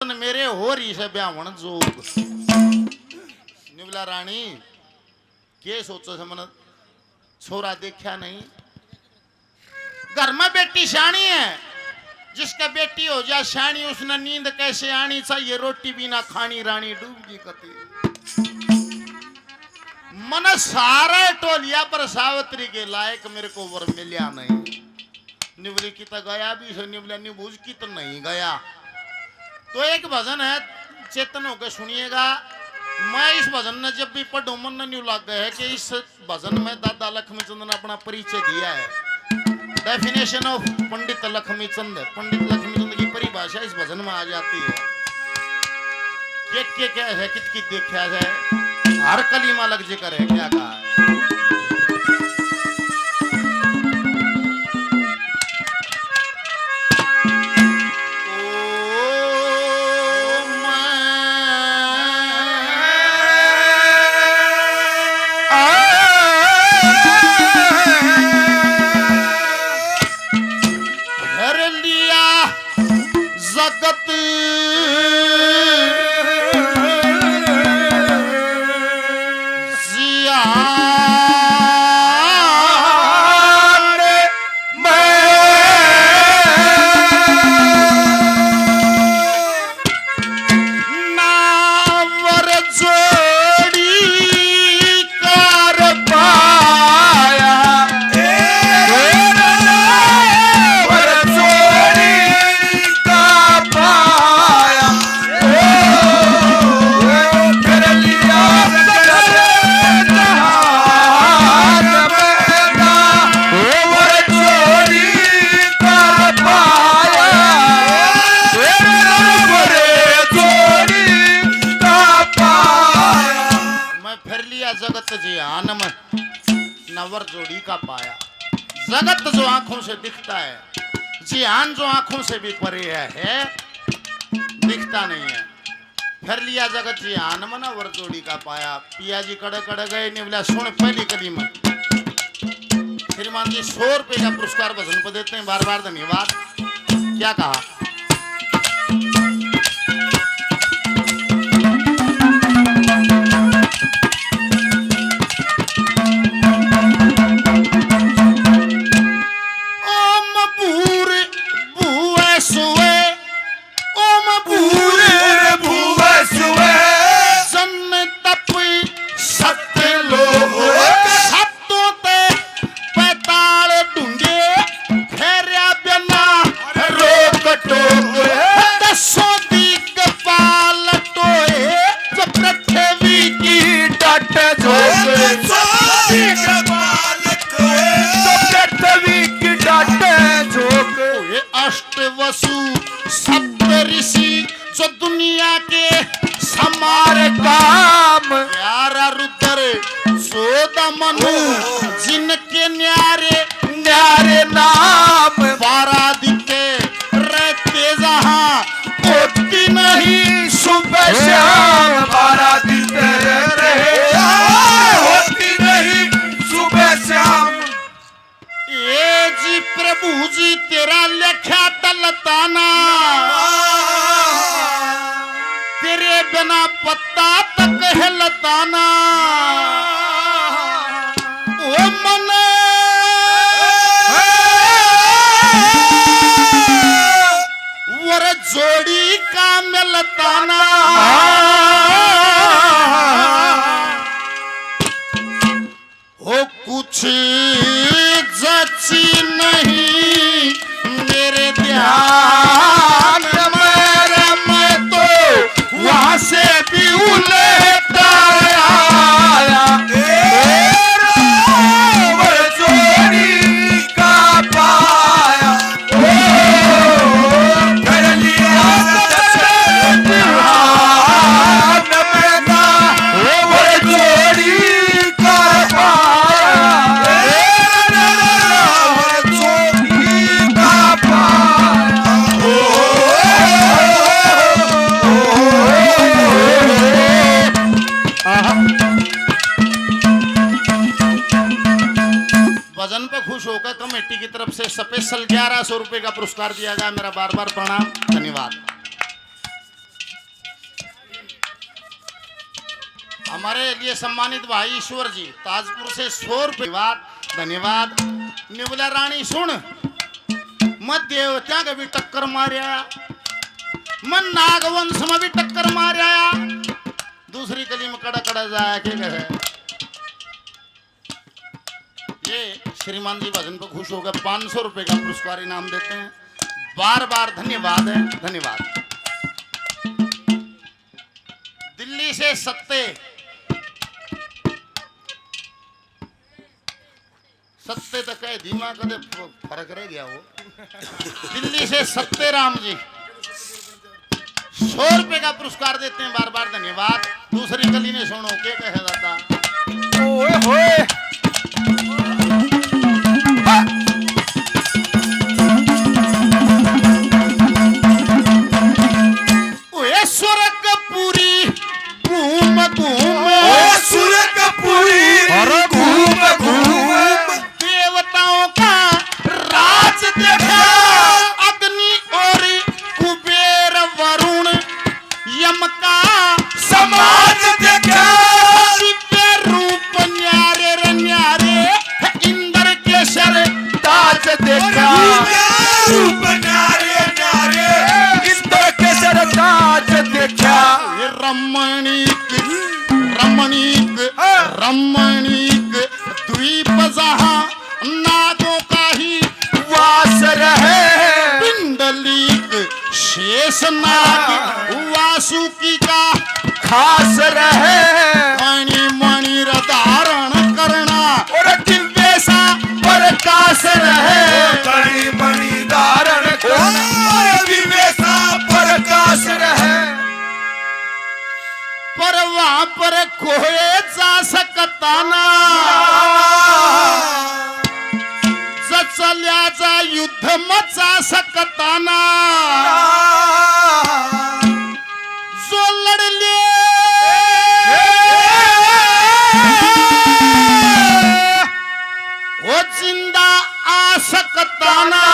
मेरे हो रही से ब्याहण जोग निवला रानी के सोचो से मन छोरा देखा नहीं। घर में बेटी शानी है, जिसका बेटी हो जाए शानी उसने नींद कैसे आनी चाहिए, रोटी बिना खानी रानी डूबगी कती। मन सारा टोलिया पर सावित्री के लायक मेरे को वर मिलिया नहीं। निवली की तो गया भी से निवला निबूझ की तो नहीं गया। तो एक भजन है, चेतन होकर सुनिएगा। मैं इस भजन ने जब भी पढ़ू मन न्यू लग गया है कि इस भजन में दादा लक्ष्मीचंद ने अपना परिचय दिया है। डेफिनेशन ऑफ पंडित लक्ष्मीचंद, पंडित लक्ष्मीचंद की परिभाषा इस भजन में आ जाती है। क्या क्या है, कित कित देखा है, हर कलीमा लग जिक्र है, क्या कहा है। नवर जोड़ी का पाया। जगत जो आंखों से दिखता है, जिहान जो आंखों से भी परे है, दिखता नहीं है। फिर लिया जगत जिहान में नवर जोड़ी का पाया। पिया जी कड़े कड़े गए निवला सुन पहली कली में। श्रीमान जी 100 रुपए का पुरस्कार भजन को देते हैं, बार बार धन्यवाद। क्या कहा, जो दुनिया के समारे काम, यारा रुद्र 14 मनु जिनके न्यारे न्यारे नाम। पारादित्य रहते जहां होती नहीं सुबह शाम। पारादित्य रहते होती नहीं सुबह शाम। ये जी प्रभु जी तेरा लेखा तलताना, तेरे बिना पत्ता तक हिलताना। ओ मन वर जोड़ी का मिलताना। हो कुछ जची नहीं मेरे ध्यान मेरा, मैं तो वहां से भी उलटा आया। जोड़ी का पाया कर लिया जोड़ी का पाया। भजन पे खुश होकर कमेटी की तरफ से स्पेशल 1100 रुपए का पुरस्कार दिया गया। मेरा बार बार प्रणाम, धन्यवाद। हमारे लिए सम्मानित भाई ईश्वर जी ताजपुर से 100 रुपये धन्यवाद। निवला रानी सुन मत देवत्या का भी टक्कर मारिया मन नागवंश में भी टक्कर मारिया दूसरी गली में कड़ा कड़ा जाया के कहे ये श्रीमान जी भजन पर खुश हो गए 500 रुपए का पुरस्कार इनाम देते हैं बार बार धन्यवाद है धन्यवाद। दिल्ली से सत्ते तक है धीमा कदे फर्क रह गया वो दिल्ली से सत्ते राम जी 100 रुपए का पुरस्कार देते हैं बार बार धन्यवाद। दूसरी गली में सुनो के कहे दादा ओए होए स्वर्गपुरी घूम घूम स्वर्गपुरी घूम घूम देवताओं का राज देखा अग्नि और कुबेर वरुण यम का समाज देखा दिव्य रूप न्यारे रे न्यारे इंद्र के सर ताज देखा रूप न्यारे न्यारे इंद्र के सर ताज देखा रमणीक रमणीक रमणीक द्वीप जहां नागों का ही वास रहे पिंडलीक शेष नाग वासुकी का खास रहे मणि मणि धारण करना और दिव्य सा प्रकाश रहे मणि मणि धारण करना दिव्य सा प्रकाश रहे पर वहां पर कोई जा सकता ना चल्याचा युद्ध मचा सकता ना जो लड़ले वो जिंदा आ सकता ना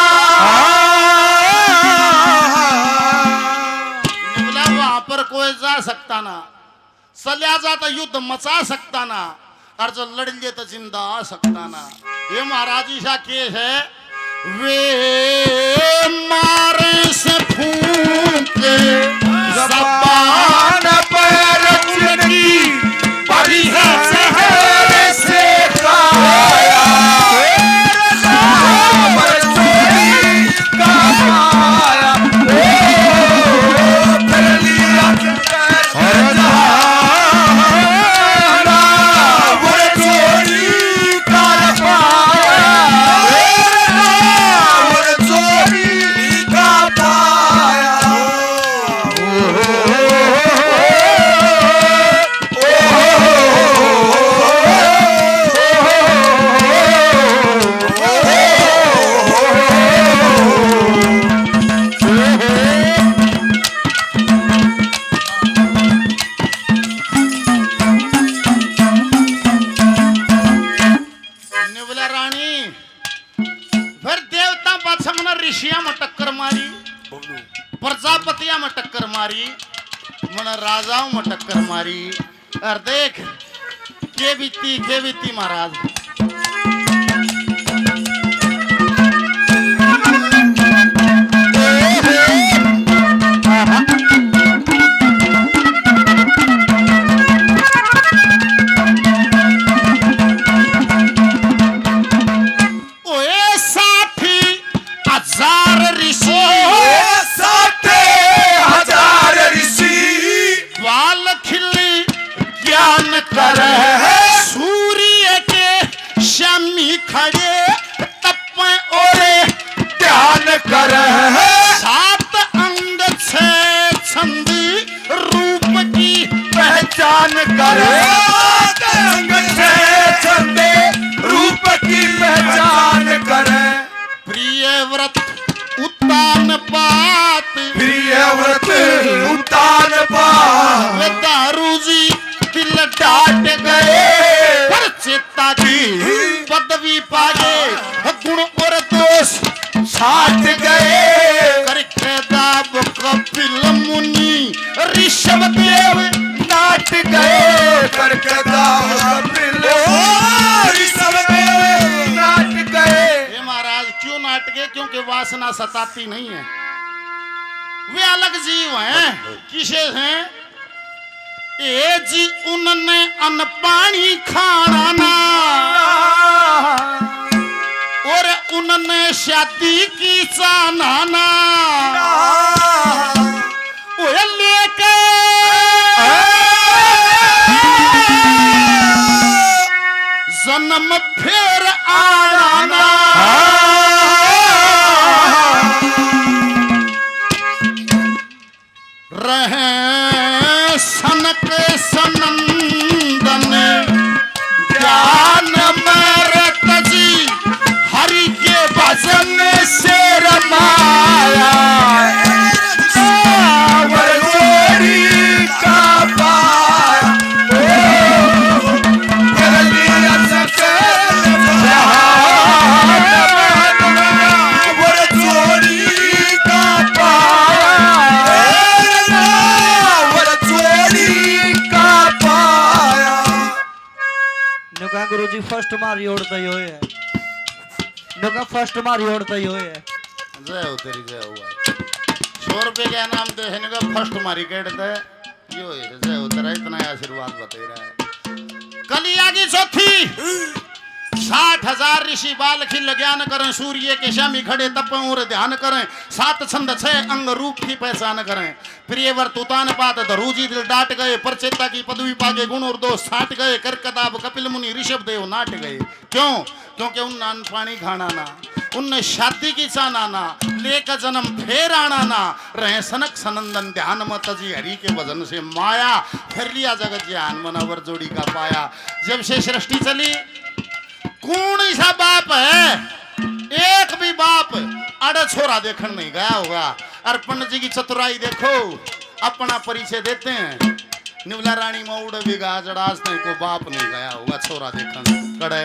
वहां पर कोई जा सकता ना चल्या जाता युद्ध मचा सकता ना और जो लड़ ले तो जिंदा आ सकता ना। ये महाराज ईशा केस है वे मारे से फूंक जबान पर चुनकी परी है शहर से काया पर चोरी का माया कर लिया प्रजापतिया में टक्कर मारी मन राजाओं में टक्कर मारी और देख के बीती महाराज सूर्य के शमी खड़े तप और ध्यान कर 7 अंग 6 छंद रूप की पहचान कर 7 अंग 6 छंद रूप की पहचान कर प्रिय व्रत उत्तान पात दारू जी दिल डाट गए पर चेता की पदवी पाए गुण और दोष छाट गए करके दाब कपिल मुनि ऋषभ देव नाट गए करके दाम मिले सब नाट गए। ये महाराज क्यों नाट गए? क्योंकि वासना सताती नहीं है, वे अलग जीव हैं। किसे हैं? ए जी उनने अन्न पानी खाना ना, और उनने शादी की चाहना वो लेके जन्म फिर आना। रहे सनक सनंदन ज्ञान मरत जी, हरि के भजन से रमाया। गुरु जी फर्स्ट मारी ओढ़ता ही होए है, नुका फर्स्ट मारी ओढ़ता ही होए है। जय हो तेरी जय हुआ। 100 रुपए के नाम दे है नुका फर्स्ट मारी कहते यो है। जय हो तेरा इतना आशीर्वाद बता रहा है। कलिया की चौथी 60,000 ऋषि बाल खिल ज्ञान करें, सूर्य के शामी खड़े तप और ध्यान करें, 7 छंद 6 अंग रूप की पहचान करें। प्रियवर तुतान पात धरूजी दिल डाट गए, परचेता की पदवी पाके गुण और दोष छाट गए, करकदाब कपिल मुनि ऋषभ देव नाट गए। क्यों? क्योंकि उन अन्न पानी खाना ना, उनने शादी की चाहना ना, लेकर जन्म फेर आना ना, रहे सनक सनंदन ध्यान मत जी, हरि के भजन से माया, फिर लिया जगत ज्ञान मनावर जोड़ी का पाया। जब से सृष्टि चली कौन सा बाप है? एक भी बाप अड़ छोरा देखने नहीं गया होगा। और पंडित जी की चतुराई देखो, अपना परिचय देते हैं। निवला रानी मऊड़ बिगा जड़ास नहीं को बाप नहीं गया होगा छोरा देखने कड़े।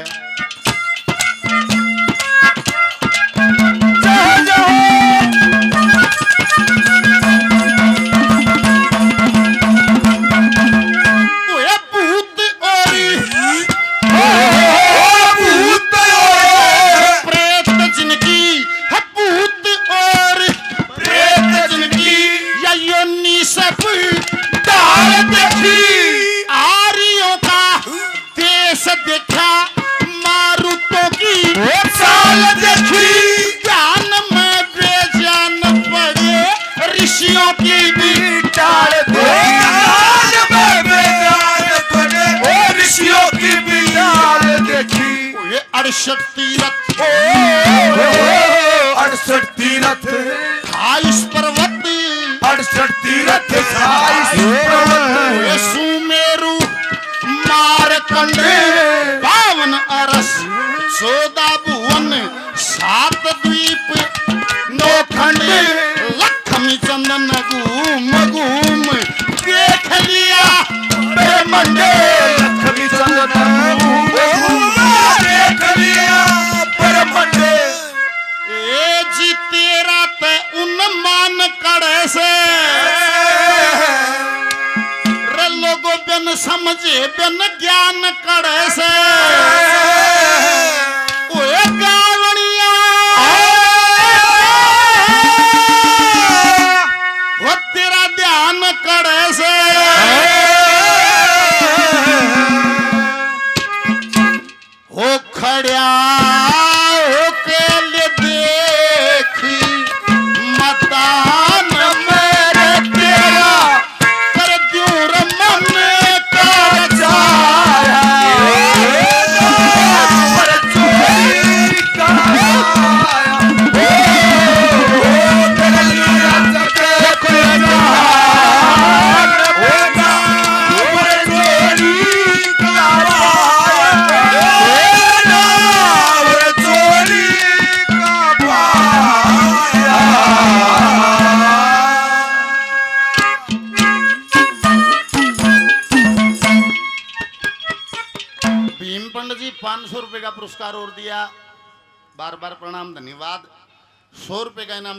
अड़सठ तीरथ 28 पर्वत 68 तीरथ 28 पर्वत, सुमेरु मारकंड 52 अरस 14 भुवन 7 द्वीप 9 खंड, लक्ष्मी चंदन घूम घूम देख लिया ब्रह्मांड। लक्ष्मी चंदन घूम घूम देख लिया ब्रह्मांड। ए जी तेरा ते उन मान कड़े से, रे लोगों बिन समझे बिन ज्ञान कड़े से, ओए गावणिया वो तेरा ध्यान कड़े से। हो खड़िया पंडित जी 500 रुपए का पुरस्कार और दिया, बार बार प्रणाम धन्यवाद। 100 रुपए का इनाम